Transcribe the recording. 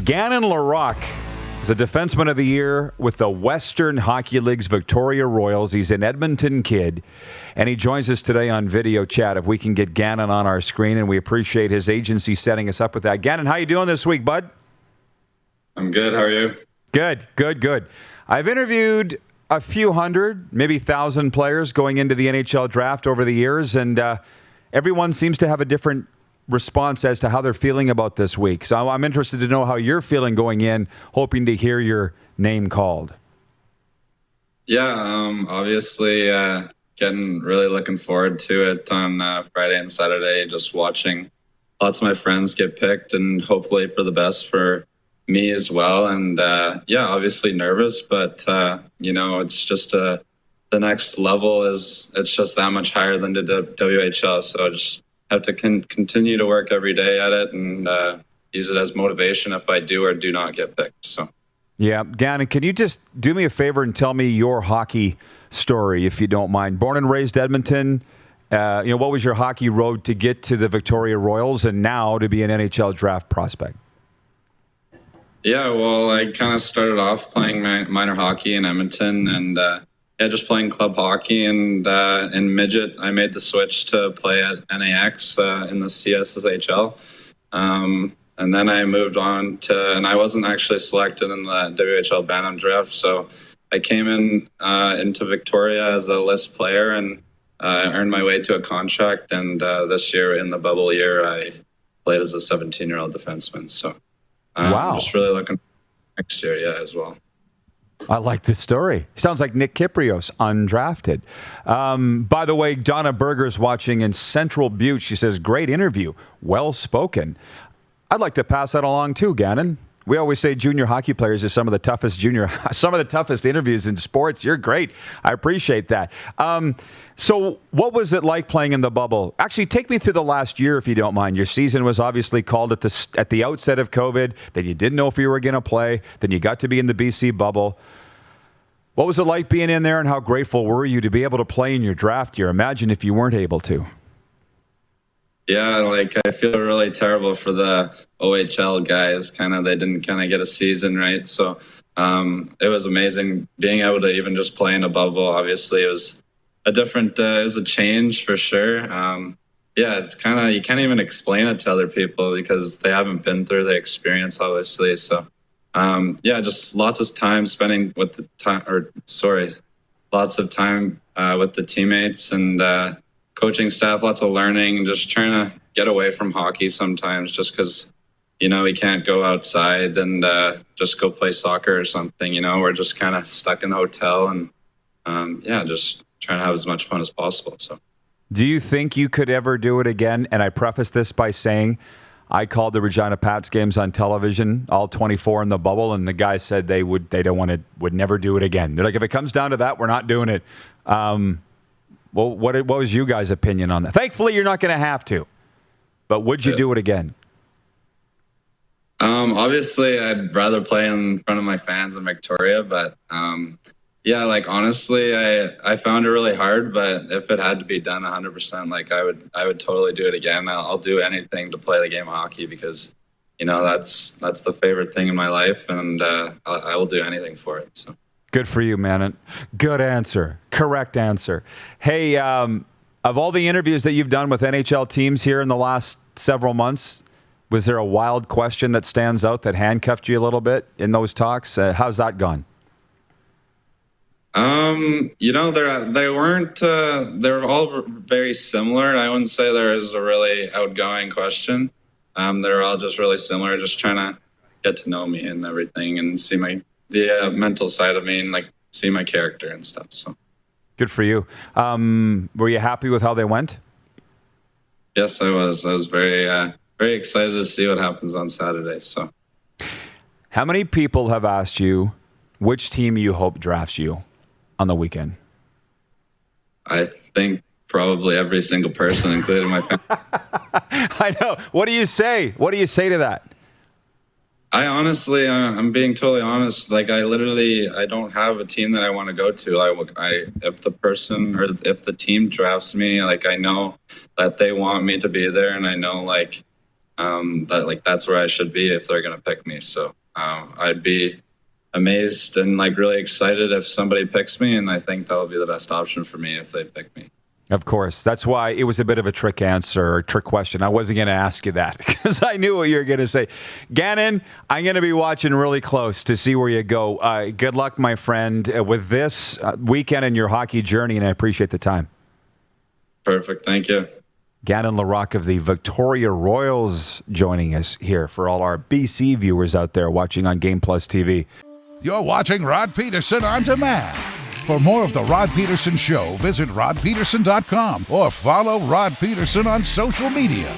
Gannon Laroque is a defenseman of the year with the Western Hockey League's Victoria Royals. He's an Edmonton kid, and he joins us today on video chat. If we can get Gannon on our screen, and we appreciate his agency setting us up with that. Gannon, how you doing this week, bud? I'm good. How are you? Good. I've interviewed a few hundred, maybe 1,000 players going into the NHL draft over the years, and everyone seems to have a different response as to how they're feeling about this week. So I'm interested to know how you're feeling going in, hoping to hear your name called. Yeah, obviously getting really looking forward to it on Friday and Saturday, just watching lots of my friends get picked and hopefully for the best for me as well. And obviously nervous, but it's just the next level it's just that much higher than the WHL. So just have to continue to work every day at it and use it as motivation if I do or do not get picked. So, yeah, Gannon, can you just do me a favor and tell me your hockey story, if you don't mind? Born and raised Edmonton. What was your hockey road to get to the Victoria Royals and now to be an NHL draft prospect? Yeah, well, I kind of started off playing minor hockey in Edmonton and just playing club hockey. And in midget, I made the switch to play at NAX in the CSSHL. And then I moved on and I wasn't actually selected in the WHL Bantam draft. So I came into Victoria as a list player and earned my way to a contract. And this year, in the bubble year, I played as a 17-year-old defenseman. So wow. I'm just really looking next year, as well. I like this story. Sounds like Nick Kyprios, undrafted. By the way, Donna Berger's watching in Central Butte. She says, great interview, well spoken. I'd like to pass that along too, Gannon. We always say junior hockey players are some of the toughest interviews in sports. You're great. I appreciate that. So what was it like playing in the bubble? Actually, take me through the last year, if you don't mind. Your season was obviously called at the outset of COVID. Then you didn't know if you were going to play. Then you got to be in the BC bubble. What was it like being in there, and how grateful were you to be able to play in your draft year? Imagine if you weren't able to. Yeah, I feel really terrible for the OHL guys. They didn't get a season, right? So it was amazing being able to even just play in a bubble. Obviously, it was a different, it was a change for sure. It's you can't even explain it to other people because they haven't been through the experience, obviously. So just lots of time spending with lots of time with the teammates and coaching staff, lots of learning, just trying to get away from hockey sometimes just because, we can't go outside and just go play soccer or something. We're just kind of stuck in the hotel and, just trying to have as much fun as possible. So, do you think you could ever do it again? And I preface this by saying I called the Regina Pats games on television, all 24 in the bubble, and the guys said would never do it again. They're like, if it comes down to that, we're not doing it. Well, what was you guys' opinion on that? Thankfully, you're not going to have to. But would you do it again? Obviously, I'd rather play in front of my fans in Victoria. But, honestly, I found it really hard. But if it had to be done 100%, I would totally do it again. I'll do anything to play the game of hockey because, that's the favorite thing in my life. And I will do anything for it, so. Good for you, man. Good answer. Correct answer. Hey, of all the interviews that you've done with NHL teams here in the last several months, was there a wild question that stands out that handcuffed you a little bit in those talks? How's that gone? They weren't, they're all very similar. I wouldn't say there is a really outgoing question. They're all just really similar, just trying to get to know me and everything and see the mental side of me and see my character and stuff. So good for you. Were you happy with how they went? Yes, I was. I was very, very excited to see what happens on Saturday. So, how many people have asked you which team you hope drafts you on the weekend? I think probably every single person, including my family. I know. What do you say? What do you say to that? I honestly, I'm being totally honest. I don't have a team that I want to go to. If the person or if the team drafts me, I know that they want me to be there, and I know that's where I should be if they're going to pick me. So I'd be amazed and really excited if somebody picks me, and I think that would be the best option for me if they pick me. Of course. That's why it was a bit of a trick answer or trick question. I wasn't going to ask you that because I knew what you were going to say. Gannon, I'm going to be watching really close to see where you go. Good luck, my friend, with this weekend and your hockey journey, and I appreciate the time. Perfect. Thank you. Gannon Laroque of the Victoria Royals joining us here for all our BC viewers out there watching on Game Plus TV. You're watching Rod Pedersen On Demand. For more of The Rod Pedersen Show, visit rodpedersen.com or follow Rod Pedersen on social media.